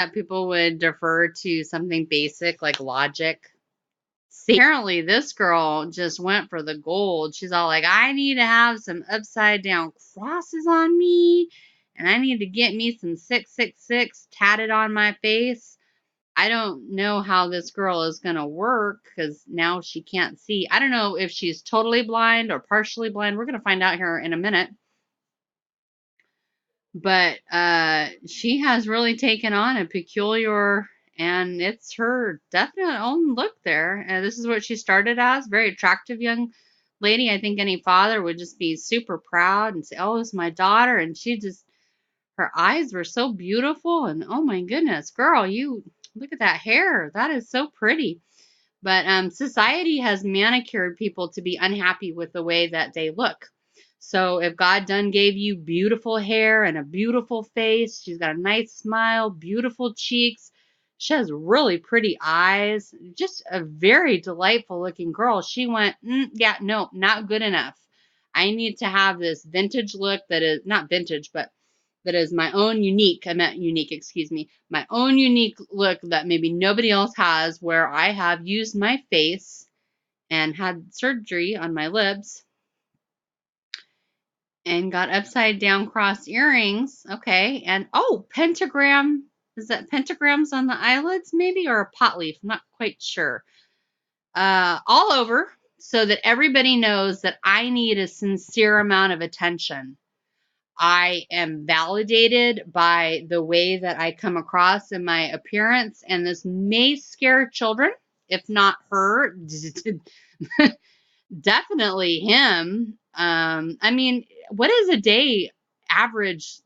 that people would defer to something basic like logic. See, apparently this girl just went for the gold. She's all like, I need to have some upside down crosses on me, and I need to get me some 666 tatted on my face. I don't know how this girl is going to work because now she can't see. I don't know if she's totally blind or partially blind. We're going to find out here in a minute. But she has really taken on a peculiar, and it's her definite own look there. This is what she started as, very attractive young lady. I think any father would just be super proud and say, oh, it's my daughter. And she just, her eyes were so beautiful. And oh my goodness, girl, you look at that hair. That is so pretty. But society has manicured people to be unhappy with the way that they look. So if God done gave you beautiful hair and a beautiful face, she's got a nice smile, beautiful cheeks. She has really pretty eyes, just a very delightful looking girl. She went, yeah, no, not good enough. I need to have this vintage look that is not vintage, but that is my own unique, I meant unique, excuse me, my own unique look that maybe nobody else has, where I have used my face and had surgery on my lips and got upside down cross earrings. Okay. And oh, pentagram. Is that pentagrams on the eyelids maybe, or a pot leaf? I'm not quite sure. All over so that everybody knows that I need a sincere amount of attention. I am validated by the way that I come across in my appearance, and this may scare children, if not her, definitely him. I mean, what is a day average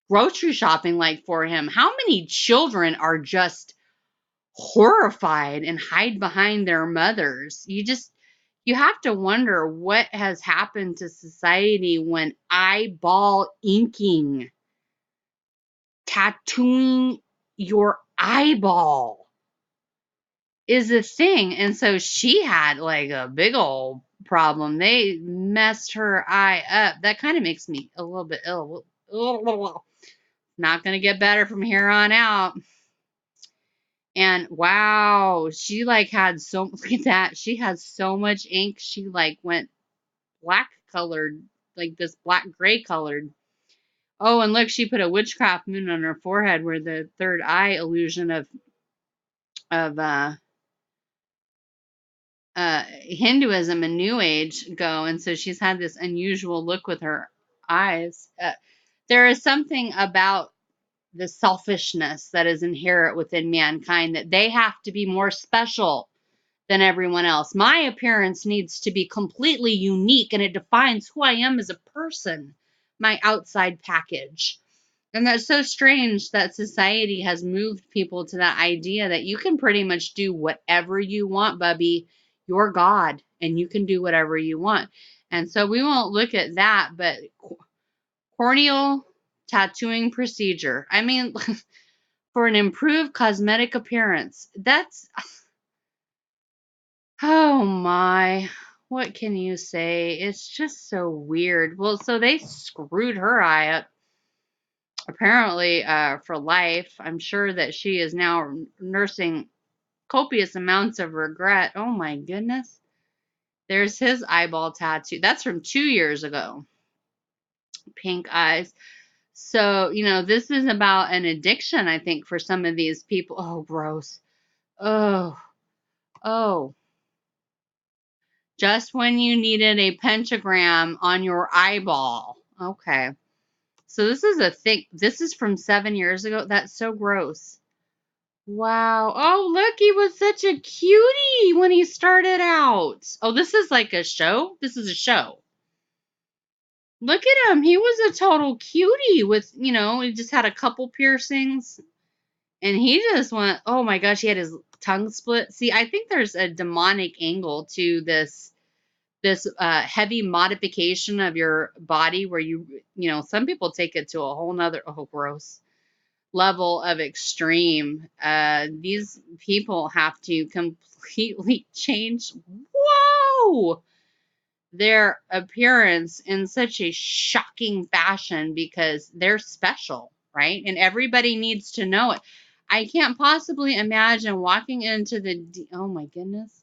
grocery shopping like for him? How many children are just horrified and hide behind their mothers? You have to wonder what has happened to society when eyeball inking, tattooing your eyeball is a thing. And so she had like a big old problem. They messed her eye up. That kind of makes me a little bit ill. Not going to get better from here on out. And wow, she like had so, look at that. She had so much ink. She like went black colored, like this black gray colored. Oh, and look, she put a witchcraft moon on her forehead where the third eye illusion of Hinduism and New Age go. And so she's had this unusual look with her eyes. There is something about the selfishness that is inherent within mankind that they have to be more special than everyone else. My appearance needs to be completely unique and it defines who I am as a person, my outside package. And that's so strange that society has moved people to that idea that you can pretty much do whatever you want, Bubby. You're God and you can do whatever you want. And so we won't look at that, but corneal tattooing procedure. I mean, for an improved cosmetic appearance, that's, oh my, what can you say? It's just so weird. Well, so they screwed her eye up apparently for life. I'm sure that she is now nursing copious amounts of regret. Oh my goodness. There's his eyeball tattoo. That's from 2 years ago. Pink eyes. So, this is about an addiction, I think, for some of these people. Oh, gross. Oh, oh. Just when you needed a pentagram on your eyeball. Okay. So this is a thing. This is from 7 years ago. That's so gross. Wow. Oh, look, he was such a cutie when he started out. Oh, this is like a show? This is a show. Look at him. He was a total cutie with, he just had a couple piercings. And he just went, oh my gosh, he had his tongue split. See, I think there's a demonic angle to this heavy modification of your body where some people take it to a whole nother, oh, gross level of extreme. These people have to completely change, whoa, their appearance in such a shocking fashion because they're special, right? And everybody needs to know it. I can't possibly imagine walking into the, oh my goodness,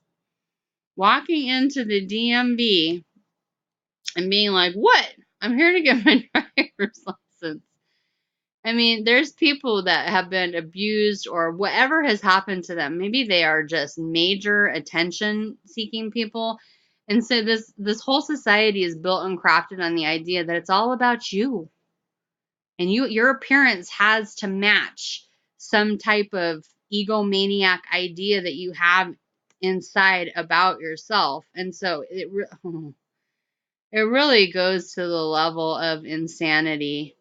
walking into the DMV and being like, what? I'm here to get my driver's license. I mean, there's people that have been abused or whatever has happened to them. Maybe they are just major attention seeking people. And so this whole society is built and crafted on the idea that it's all about you. And your appearance has to match some type of egomaniac idea that you have inside about yourself. And so it really goes to the level of insanity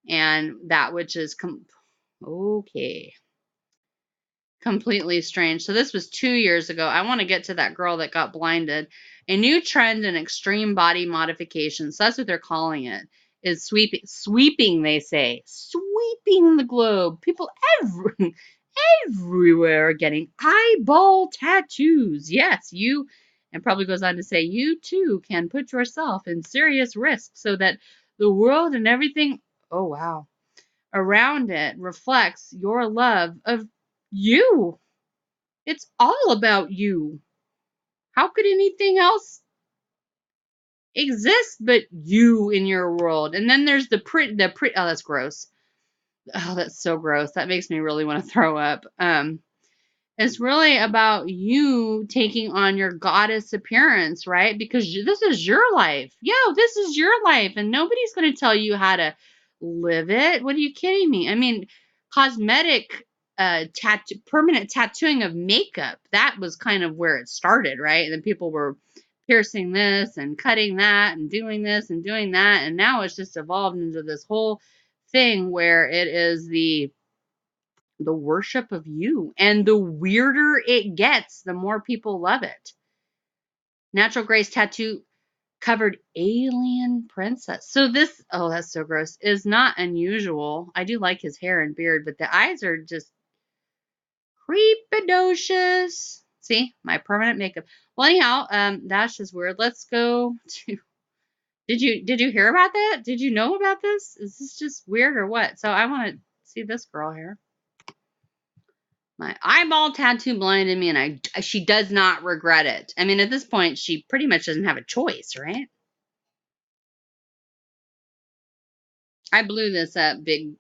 and that which is okay, completely strange. So this was 2 years ago. I want to get to that girl that got blinded. A new trend in extreme body modifications, so that's what they're calling it, is sweeping, they say, sweeping the globe. People everywhere are getting eyeball tattoos. Yes, you, and probably goes on to say, you too can put yourself in serious risk so that the world and everything, oh wow, around it reflects your love of you. It's all about you. How could anything else exist but you in your world? And then there's oh, that's gross. Oh, that's so gross. That makes me really want to throw up. It's really about you taking on your goddess appearance, right? Because this is your life. This is your life. And nobody's going to tell you how to live it. What are you kidding me? I mean, cosmetic permanent tattooing of makeup, that was kind of where it started, right? And then people were piercing this and cutting that and doing this and doing that. And now it's just evolved into this whole thing where it is the worship of you. And the weirder it gets, the more people love it. Natural Grace tattoo covered alien princess. So this, oh, that's so gross, is not unusual. I do like his hair and beard, but the eyes are just creepidocious. See, my permanent makeup. Well, anyhow, that's just weird. Let's go to, did you hear about that? Did you know about this? Is this just weird or what? So I want to see this girl here. My eyeball tattoo blinded me, and she does not regret it. I mean, at this point, she pretty much doesn't have a choice, right? I blew this up big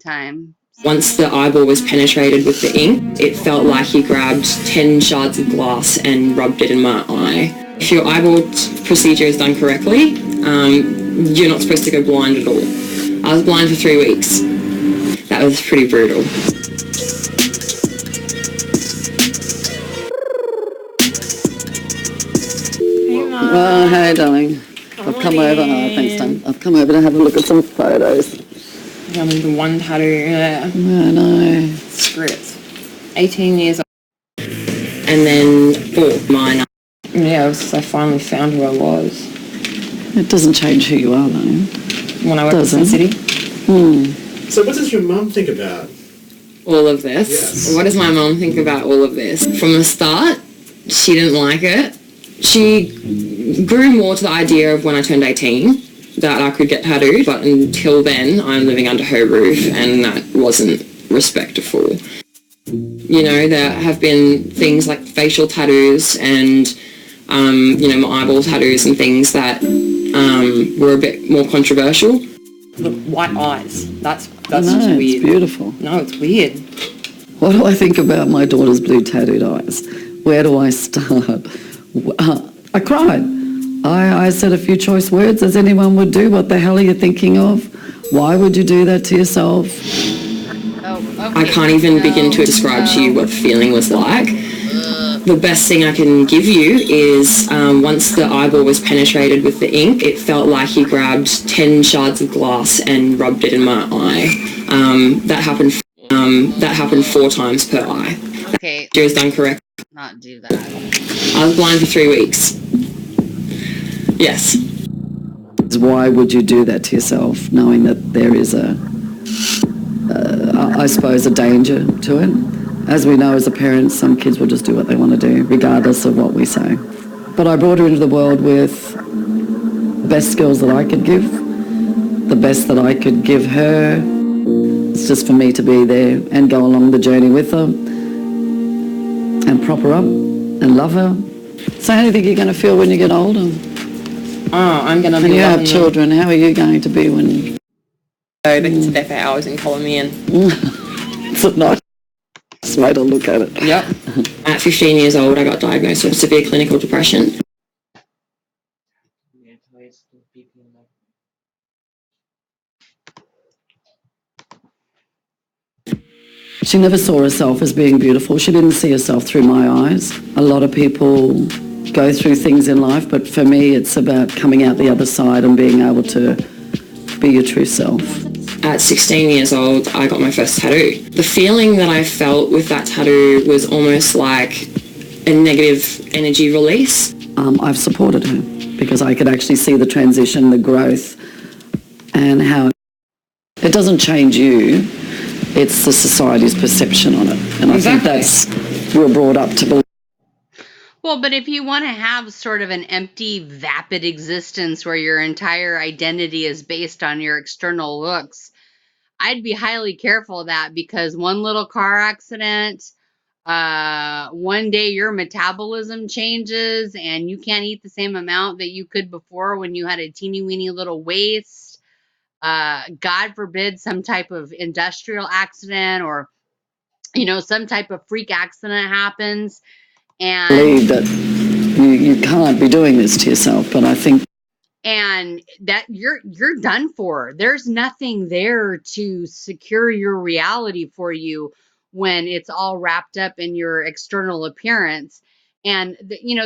time. Once the eyeball was penetrated with the ink, it felt like he grabbed 10 shards of glass and rubbed it in my eye. If your eyeball procedure is done correctly, you're not supposed to go blind at all. I was blind for 3 weeks. That was pretty brutal. Oh, hey, darling. I've come over. Oh, thanks, Tom. I've come over to have a look at some photos. I mean, the one tattoo there. I know. Script. 18 years old. And then 4 mine. Yeah, I finally found who I was. It doesn't change who you are, though. When I worked in the city. So what does your mum think about all of this? Yes. What does my mum think about all of this? From the start, she didn't like it. She grew more to the idea of when I turned 18 that I could get tattooed, but until then I'm living under her roof, and that wasn't respectful. You know, there have been things like facial tattoos and you know, my eyeball tattoos and things that were a bit more controversial. Look, white eyes. That's just weird. It's beautiful. No, it's weird. What do I think about my daughter's blue tattooed eyes? Where do I start? I cried. I said a few choice words, as anyone would do. What the hell are you thinking of? Why would you do that to yourself? I can't even begin to describe to you what the feeling was like. The best thing I can give you is once the eyeball was penetrated with the ink, it felt like he grabbed 10 shards of glass and rubbed it in my eye. That happened 4 times per eye. Okay. It was done correct. Not do that. I was blind for 3 weeks. Yes. Why would you do that to yourself, knowing that there is I suppose, a danger to it? As we know as a parent, some kids will just do what they want to do, regardless of what we say. But I brought her into the world with the best skills that I could give, the best that I could give her, It's just for me to be there and go along the journey with her and prop her up and love her. So how do you think you're going to feel when you get older? I'm going to be And you have loving children, how are you going to be when... They can sit there for hours and colour me in. It's a nice way to look at it. Yep. At 15 years old, I got diagnosed with severe clinical depression. She never saw herself as being beautiful. She didn't see herself through my eyes. A lot of people go through things in life, but for me, it's about coming out the other side and being able to be your true self. At 16 years old, I got my first tattoo. The feeling that I felt with that tattoo was almost like a negative energy release. I've supported her because I could actually see the transition, the growth, and how it doesn't change you, it's the society's perception on it. And I think that's, we're brought up to believe. Well, but if you want to have sort of an empty, vapid existence where your entire identity is based on your external looks, I'd be highly careful of that, because one little car accident, one day your metabolism changes and you can't eat the same amount that you could before when you had a teeny weeny little waist. God forbid some type of industrial accident or, some type of freak accident happens. And Believe that you can't be doing this to yourself, but I think that you're done for. There's nothing there to secure your reality for you when it's all wrapped up in your external appearance. And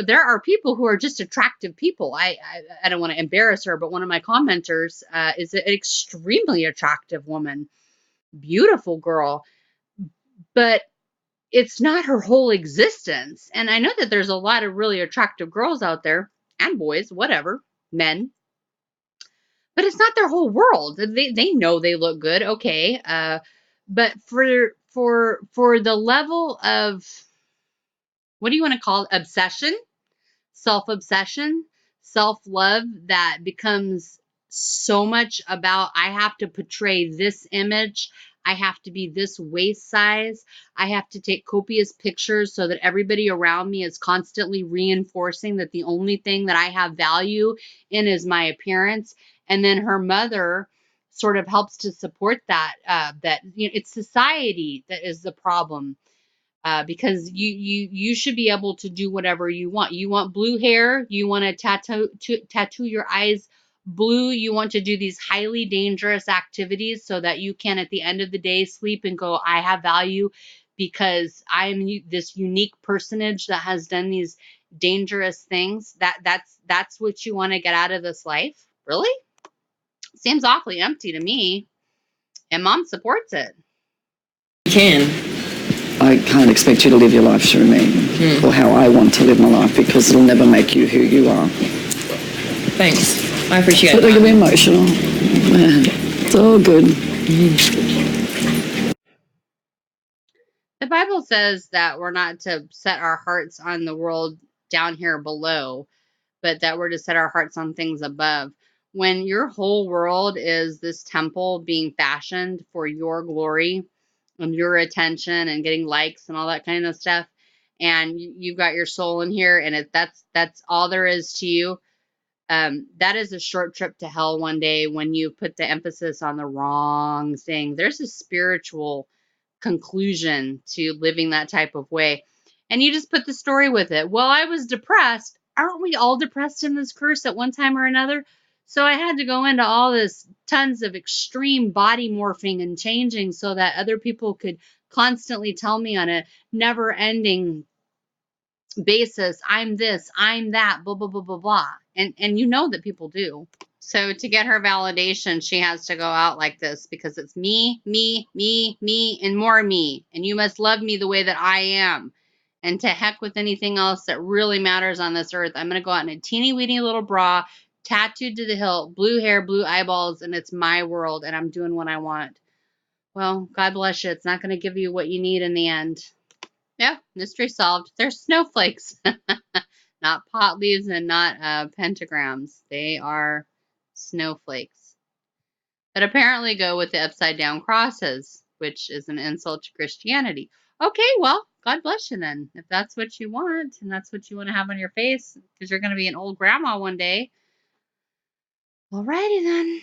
there are people who are just attractive people. I don't want to embarrass her, but one of my commenters is an extremely attractive woman, beautiful girl, but it's not her whole existence. And I know that there's a lot of really attractive girls out there, and boys, whatever, men, but it's not their whole world. They know they look good, okay. But for the level of, what do you want to call it, obsession, self-obsession, self-love, that becomes so much about, I have to portray this image, I have to be this waist size, I have to take copious pictures so that everybody around me is constantly reinforcing that the only thing that I have value in is my appearance. And then her mother sort of helps to support that, that it's society that is the problem. Because you should be able to do whatever you want. You want blue hair, you want to tattoo your eyes blue, you want to do these highly dangerous activities so that you can, at the end of the day, sleep and go, I have value because I'm this unique personage that has done these dangerous things. That's what you want to get out of this life? Really? Seems awfully empty to me. And mom supports it. You can. I can't expect you to live your life through me or how I want to live my life, because it'll never make you who you are. Thanks. I appreciate But it. they can be emotional. It's all good. The Bible says that we're not to set our hearts on the world down here below, but that we're to set our hearts on things above. When your whole world is this temple being fashioned for your glory and your attention and getting likes and all that kind of stuff, and you've got your soul in here, and that's all there is to you, that is a short trip to hell one day when you put the emphasis on the wrong thing. There's a spiritual conclusion to living that type of way. And you just put the story with it. Well, I was depressed. Aren't we all depressed in this curse at one time or another? So I had to go into all this tons of extreme body morphing and changing so that other people could constantly tell me on a never ending basis, I'm this, I'm that, blah, blah, blah, blah, blah. And you know that people do. So to get her validation, she has to go out like this, because it's me, me, me, me, and more me. And you must love me the way that I am. And to heck with anything else that really matters on this earth. I'm going to go out in a teeny weeny little bra, tattooed to the hilt, blue hair, blue eyeballs, and it's my world, and I'm doing what I want. Well, God bless you. It's not going to give you what you need in the end. Yeah, mystery solved. They're snowflakes. Not pot leaves and not pentagrams. They are snowflakes. that apparently go with the upside down crosses, which is an insult to Christianity. Okay, well, God bless you then. If that's what you want and that's what you want to have on your face, because you're going to be an old grandma one day. Alrighty then.